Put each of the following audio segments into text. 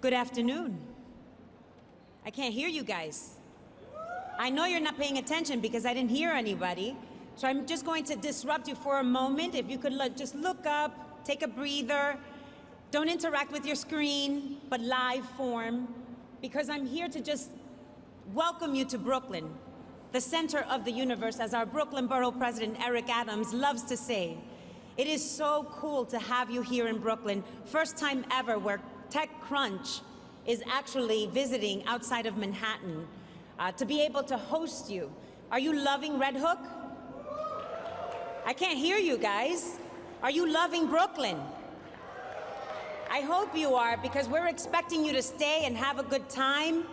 Good afternoon. I can't hear you guys. I know you're not paying attention because I didn't hear anybody. So I'm just going to disrupt you for a moment. If you could just look up, take a breather. Don't interact with your screen, but live form. Because I'm here to just welcome you to Brooklyn, the center of the universe, as our Brooklyn Borough President Eric Adams loves to say. It is so cool to have you here in Brooklyn. First time ever where TechCrunch is actually visiting outside of Manhattan to be able to host you. Are you loving Red Hook? I can't hear you guys. Are you loving Brooklyn? I hope you are, because we're expecting you to stay and have a good time.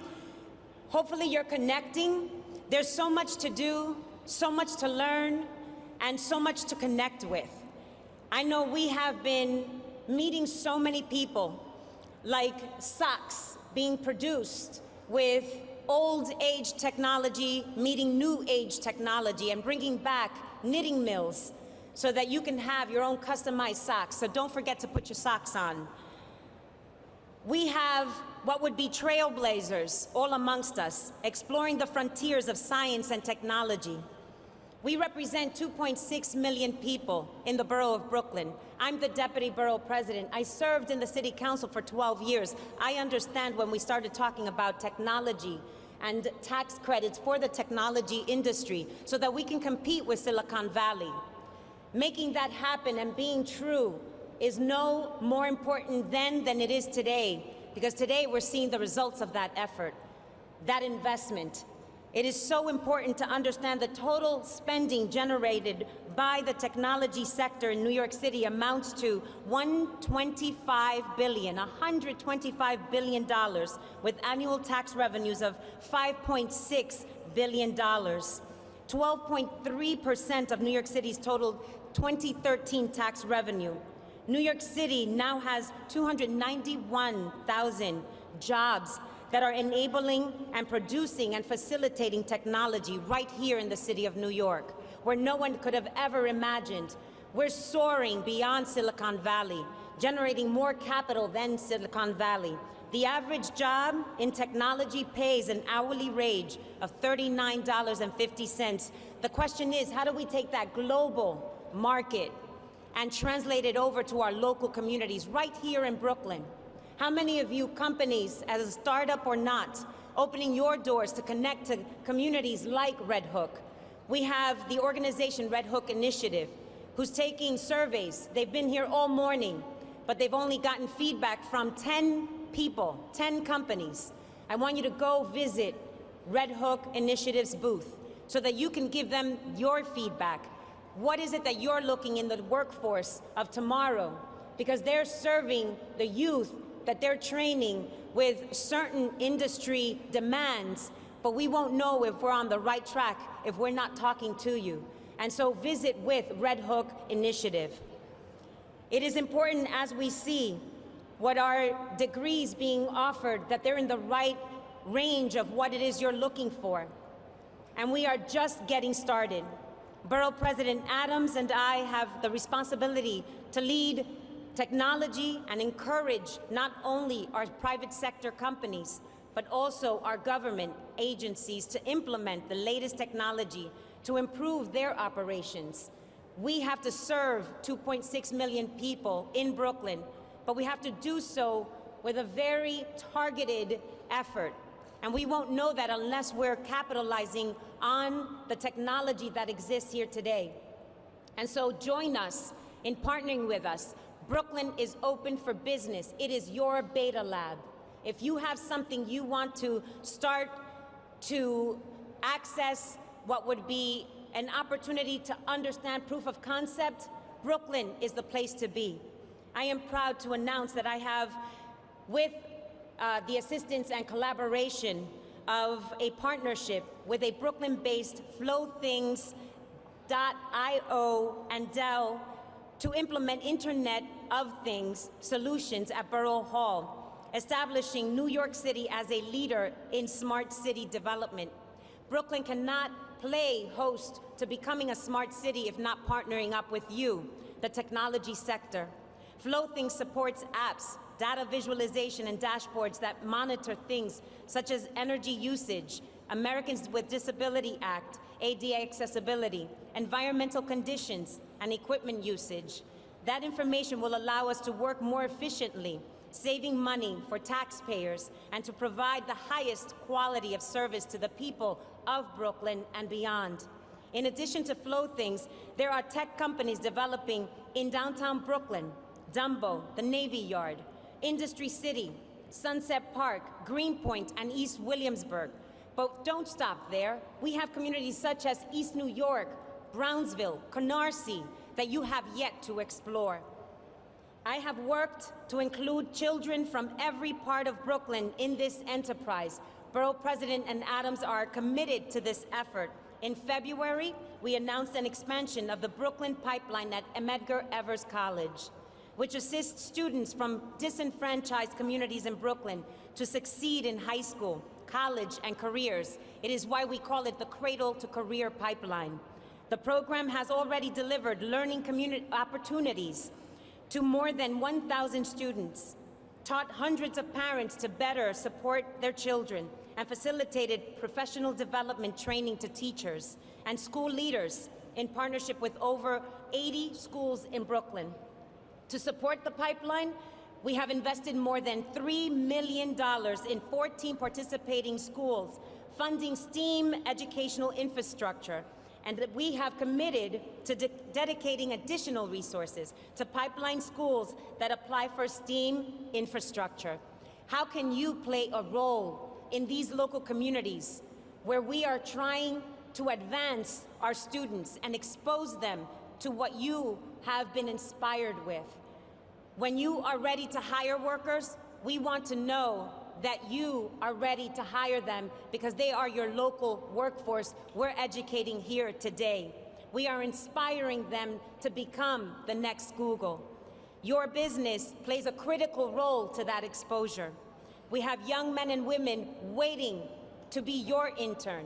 Hopefully you're connecting. There's so much to do, so much to learn, and so much to connect with. I know we have been meeting so many people, like socks being produced with old age technology meeting new age technology and bringing back knitting mills so that you can have your own customized socks. So don't forget to put your socks on. We have what would be trailblazers all amongst us, exploring the frontiers of science and technology. We represent 2.6 million people in the borough of Brooklyn. I'm the deputy borough president. I served in the city council for 12 years. I understand when we started talking about technology and tax credits for the technology industry so that we can compete with Silicon Valley. Making that happen and being true is no more important then than it is today, because today we're seeing the results of that effort, that investment. It is so important to understand the total spending generated by the technology sector in New York City amounts to $125 billion, with annual tax revenues of $5.6 billion. 12.3% of New York City's total 2013 tax revenue. New York City now has 291,000 jobs that are enabling and producing and facilitating technology right here in the city of New York, where no one could have ever imagined. We're soaring beyond Silicon Valley, generating more capital than Silicon Valley. The average job in technology pays an hourly wage of $39.50. The question is, how do we take that global market and translate it over to our local communities right here in Brooklyn? How many of you companies, as a startup or not, opening your doors to connect to communities like Red Hook? We have the organization Red Hook Initiative, who's taking surveys. They've been here all morning, but they've only gotten feedback from 10 people, 10 companies. I want you to go visit Red Hook Initiative's booth so that you can give them your feedback. What is it that you're looking in the workforce of tomorrow? Because they're serving the youth that they're training with certain industry demands, but we won't know if we're on the right track if we're not talking to you. And so visit with Red Hook Initiative. It is important as we see what are degrees being offered, that they're in the right range of what it is you're looking for. And we are just getting started. Borough President Adams and I have the responsibility to lead technology and encourage not only our private sector companies, but also our government agencies to implement the latest technology to improve their operations. We have to serve 2.6 million people in Brooklyn, but we have to do so with a very targeted effort. And we won't know that unless we're capitalizing on the technology that exists here today. And so join us in partnering with us. Brooklyn is open for business. It is your beta lab. If you have something you want to start to access what would be an opportunity to understand proof of concept, Brooklyn is the place to be. I am proud to announce that I have, with the assistance and collaboration of a partnership with a Brooklyn-based FlowThings.io and Dell, to implement Internet of Things solutions at Borough Hall, establishing New York City as a leader in smart city development. Brooklyn cannot play host to becoming a smart city if not partnering up with you, the technology sector. FlowThings supports apps data visualization and dashboards that monitor things such as energy usage, Americans with Disability Act, ADA accessibility, environmental conditions, and equipment usage. That information will allow us to work more efficiently, saving money for taxpayers, and to provide the highest quality of service to the people of Brooklyn and beyond. In addition to Flow Things, there are tech companies developing in downtown Brooklyn, Dumbo, the Navy Yard, Industry City, Sunset Park, Greenpoint, and East Williamsburg. But don't stop there. We have communities such as East New York, Brownsville, Canarsie, that you have yet to explore. I have worked to include children from every part of Brooklyn in this enterprise. Borough President and Adams are committed to this effort. In February, we announced an expansion of the Brooklyn Pipeline at Medgar Evers College, which assists students from disenfranchised communities in Brooklyn to succeed in high school, college, and careers. It is why we call it the Cradle to Career Pipeline. The program has already delivered learning community opportunities to more than 1,000 students, taught hundreds of parents to better support their children, and facilitated professional development training to teachers and school leaders in partnership with over 80 schools in Brooklyn. To support the pipeline, we have invested more than $3 million in 14 participating schools, funding STEAM educational infrastructure, and that we have committed to dedicating additional resources to pipeline schools that apply for STEAM infrastructure. How can you play a role in these local communities where we are trying to advance our students and expose them to what you have been inspired with? When you are ready to hire workers, we want to know that you are ready to hire them because they are your local workforce we're educating here today. We are inspiring them to become the next Google. Your business plays a critical role to that exposure. We have young men and women waiting to be your intern.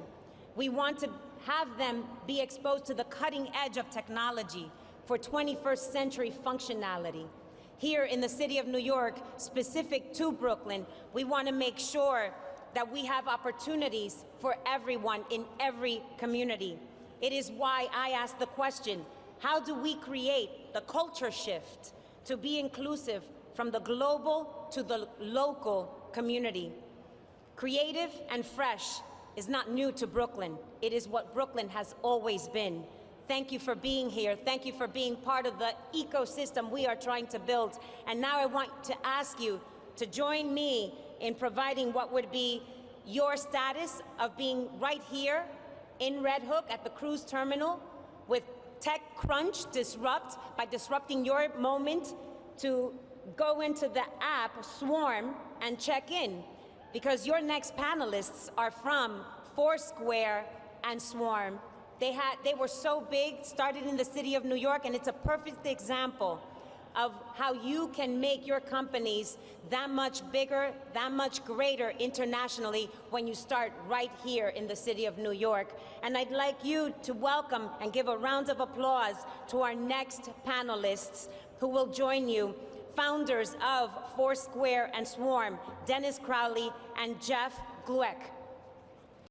We want to have them be exposed to the cutting edge of technology for 21st century functionality. Here in the city of New York, specific to Brooklyn, we want to make sure that we have opportunities for everyone in every community. It is why I ask the question, how do we create the culture shift to be inclusive from the global to the local community? Creative and fresh is not new to Brooklyn. It is what Brooklyn has always been. Thank you for being here. Thank you for being part of the ecosystem we are trying to build. And now I want to ask you to join me in providing what would be your status of being right here in Red Hook at the cruise terminal with TechCrunch Disrupt, by disrupting your moment to go into the app Swarm and check in, because your next panelists are from Foursquare and Swarm. They were so big, started in the city of New York, and it's a perfect example of how you can make your companies that much bigger, that much greater internationally when you start right here in the city of New York. And I'd like you to welcome and give a round of applause to our next panelists who will join you, founders of Foursquare and Swarm, Dennis Crowley and Jeff Glueck.